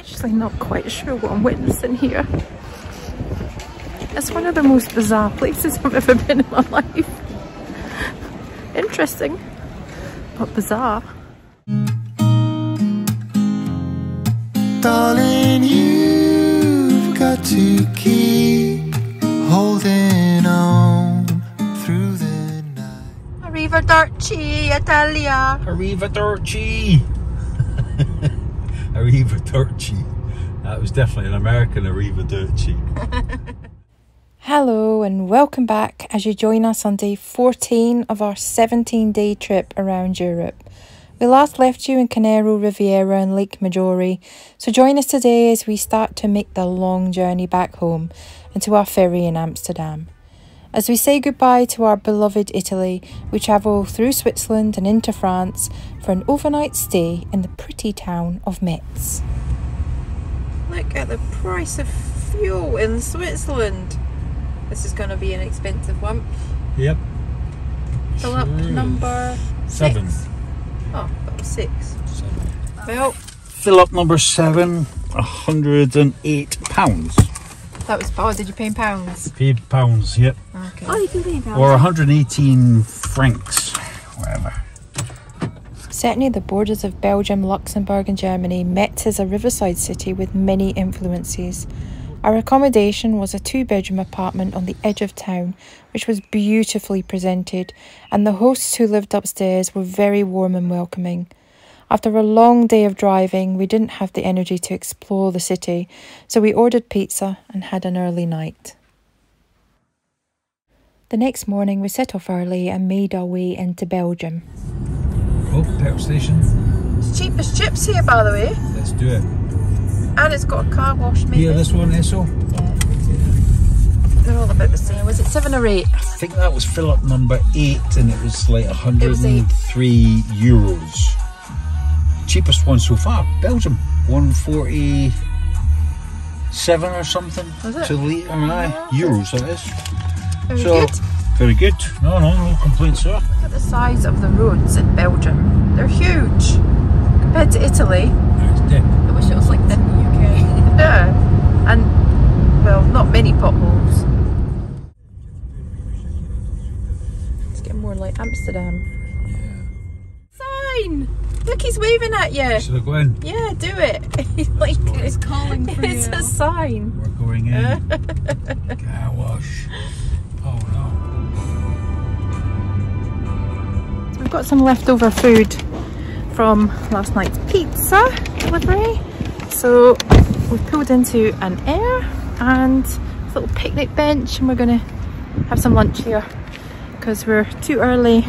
Actually not quite sure what I'm witnessing here. It's one of the most bizarre places I've ever been in my life. Interesting, but bizarre. Darling, you've got to keep holding on through the night. Arrivederci, Italia. Arrivederci. Arrivederci. That was definitely an American arrivederci. Hello and welcome back as you join us on day 14 of our 17-day trip around Europe. We last left you in Cannero Rivieria and Lake Maggoire, so join us today as we start to make the long journey back home and to our ferry in Amsterdam. As we say goodbye to our beloved Italy, we travel through Switzerland and into France for an overnight stay in the pretty town of Metz. Look at the price of fuel in Switzerland. This is going to be an expensive one. Yep. Fill up number 7. 6. Oh, that was 6. 7. Well, Fill up number 7, £108. that was, oh, did you pay in pounds? Paid pounds, yep. Okay. Oh, you can pay in pounds. Or 118 francs, whatever. Certainly the borders of Belgium, Luxembourg and Germany, Metz is a riverside city with many influences. Our accommodation was a 2-bedroom apartment on the edge of town, which was beautifully presented, and the hosts who lived upstairs were very warm and welcoming. After a long day of driving, we didn't have the energy to explore the city, so we ordered pizza and had an early night. The next morning we set off early and made our way into Belgium. Oh, petrol station. It's cheap as chips here, by the way. Let's do it. And it's got a car wash, maybe. Yeah, this one, Esso? Yeah. They're all about the same. Was it 7 or 8? I think that was fill up number 8 and it was like 103 euros. Cheapest one so far, Belgium. 147 or something. Was it? To the litre, aye. Euros that is. Very good. Very good. No complaints there. Look at the size of the roads in Belgium. They're huge. Compared to Italy. That's dead. I wish it was like the UK. Yeah. And, well, not many potholes. It's getting more like Amsterdam. Yeah. Sign! Look, he's waving at you. Should I go in? Yeah, do it. He's like, It's calling for you. It's a sign. We're going in. Car wash. Oh no. We've got some leftover food from last night's pizza delivery. So we've pulled into an air and a little picnic bench, and we're going to have some lunch here because we're too early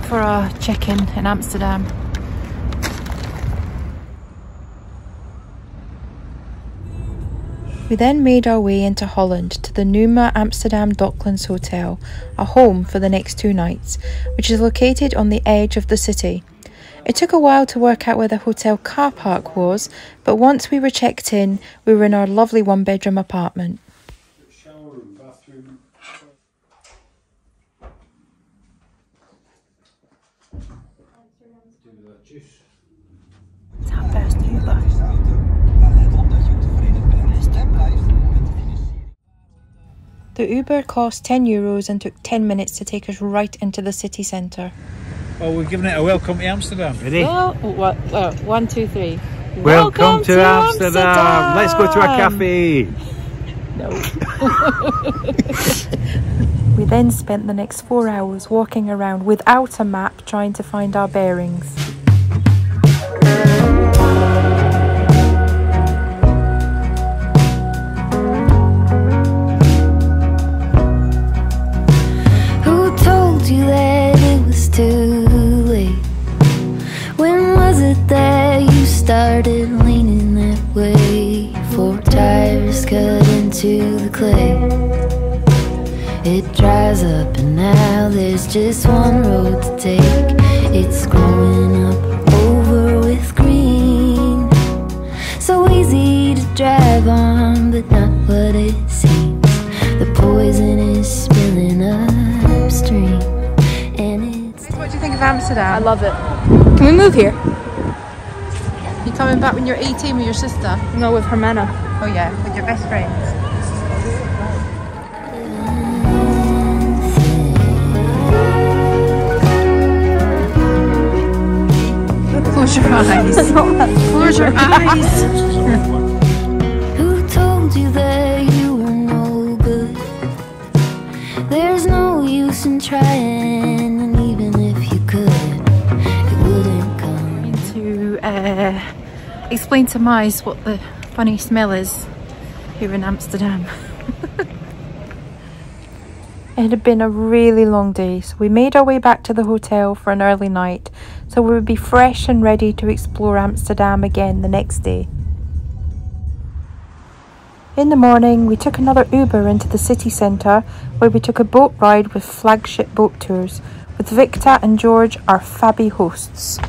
for a check-in in Amsterdam. We then made our way into Holland to the Numa Amsterdam Docklands Hotel, a home for the next 2 nights, which is located on the edge of the city. It took a while to work out where the hotel car park was, but once we were checked in, we were in our lovely 1-bedroom apartment. Shower room, bathroom. It's our first Uber. The Uber cost €10 and took 10 minutes to take us right into the city centre. Oh, we're giving it a welcome to Amsterdam. Ready? Oh, 1, 2, 3. Welcome to Amsterdam. Let's go to a cafe. No. We then spent the next 4 hours walking around without a map trying to find our bearings. Who told you that it was too late? When was it that you started leaning that way? 4 tires cut into the clay. It dries up and now there's just one road to take. It's growing up over with green. So easy to drive on, but not what it seems. The poison is spilling upstream, and it's... What do you think of Amsterdam? I love it. Can we move here? You coming back when you're 18 with your sister? No, with Hermana. Oh yeah, with your best friends. Close your eyes. Close your eyes. Who told you that you were no good? There's no use in trying, and even if you could, it wouldn't come. To explain to Mize what the funny smell is here in Amsterdam. It had been a really long day, so we made our way back to the hotel for an early night, so we would be fresh and ready to explore Amsterdam again the next day. In the morning, we took another Uber into the city centre, where we took a boat ride with Flagship Boat Tours, with Victor and George, our fabby hosts.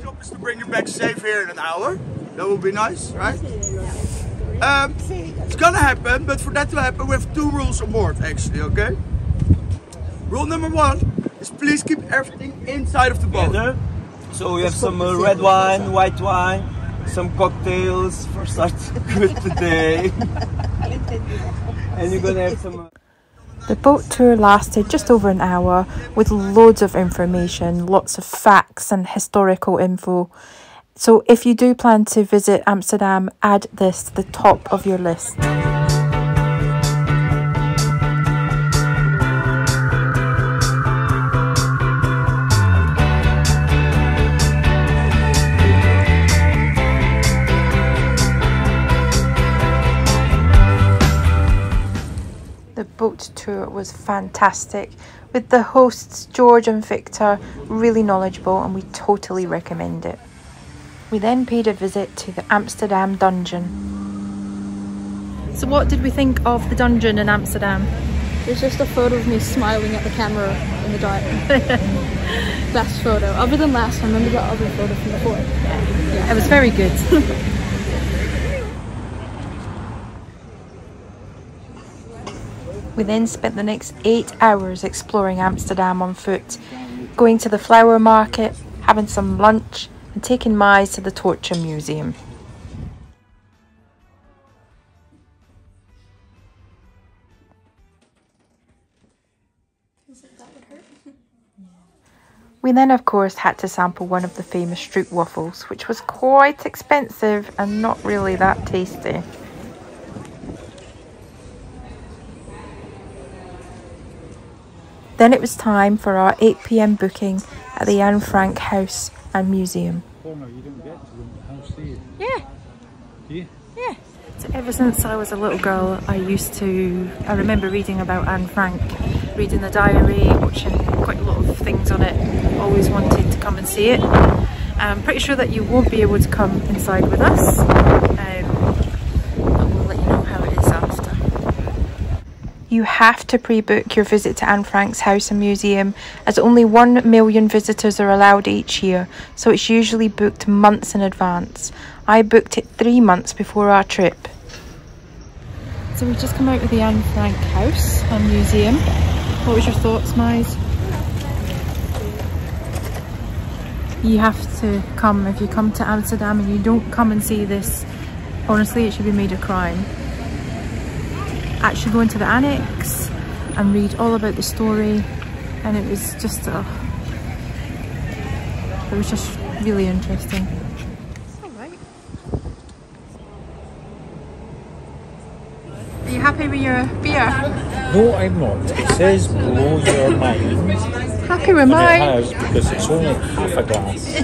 Job is to bring you back safe here in an hour. That would be nice, right? It's gonna happen, but for that to happen, we have 2 rules on board, actually, okay? Rule number 1 is please keep everything inside of the boat. So we have some red wine, white wine, some cocktails for such good today. And you're gonna have some... The boat tour lasted just over an hour with loads of information, lots of facts and historical info. So if you do plan to visit Amsterdam, add this to the top of your list. The boat tour was fantastic, with the hosts George and Victor really knowledgeable, and we totally recommend it. We then paid a visit to the Amsterdam dungeon. So what did we think of the dungeon in Amsterdam? There's just a photo of me smiling at the camera in the dark. Best photo. Other than last time, remember that other photo from before? Yeah, it was very good. We then spent the next 8 hours exploring Amsterdam on foot, going to the flower market, having some lunch, and taking Mize to the Torture Museum. We then of course had to sample one of the famous stroop waffles, which was quite expensive and not really that tasty. Then it was time for our 8 PM booking at the Anne Frank House and Museum. You don't get to the house, do you? Yeah. Do you? Yeah. So ever since I was a little girl, I remember reading about Anne Frank, reading the diary, watching quite a lot of things on it. Always wanted to come and see it. I'm pretty sure that you won't be able to come inside with us. But we'll let you know how it is after. You have to pre-book your visit to Anne Frank's house and museum, as only 1 million visitors are allowed each year, so it's usually booked months in advance. I booked it 3 months before our trip. So we've just come out of the Anne Frank house and museum. What was your thoughts, Mize? You have to come. If you come to Amsterdam and you don't come and see this, honestly it should be made a crime. Actually go into the annex and read all about the story, and it was just really interesting. Alright. Are you happy with your beer? No, I'm not. It says blow your mind. Happy with And mine? it has, because it's only half a glass.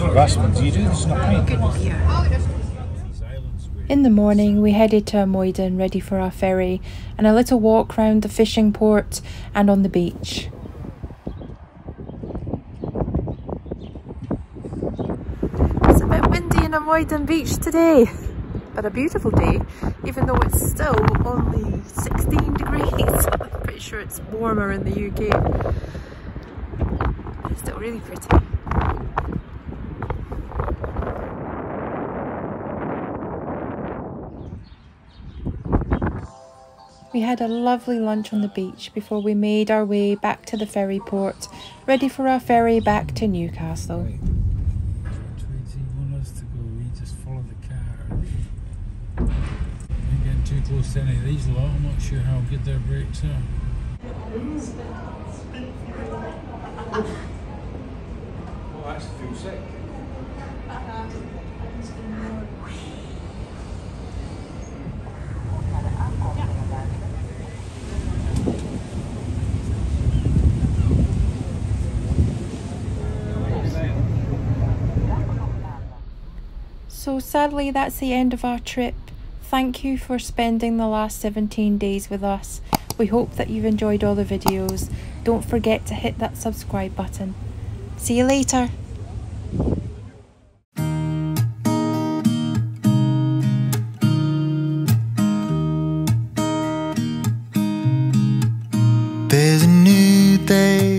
Rasmus, do you do this? Not me. Good beer. In the morning, we headed to Amoyden, ready for our ferry, and a little walk round the fishing port and on the beach. It's a bit windy in Amoyden beach today, but a beautiful day, even though it's still only 16 degrees. I'm pretty sure it's warmer in the UK. It's still really pretty. We had a lovely lunch on the beach before we made our way back to the ferry port, ready for our ferry back to Newcastle. Right. Tweety, you want us to go, we just follow the car. Don't get too close to any of these lot, I'm not sure how good their brakes are. Oh, that's too sick. So sadly, that's the end of our trip. Thank you for spending the last 17 days with us. We hope that you've enjoyed all the videos. Don't forget to hit that subscribe button. See you later. There's a new day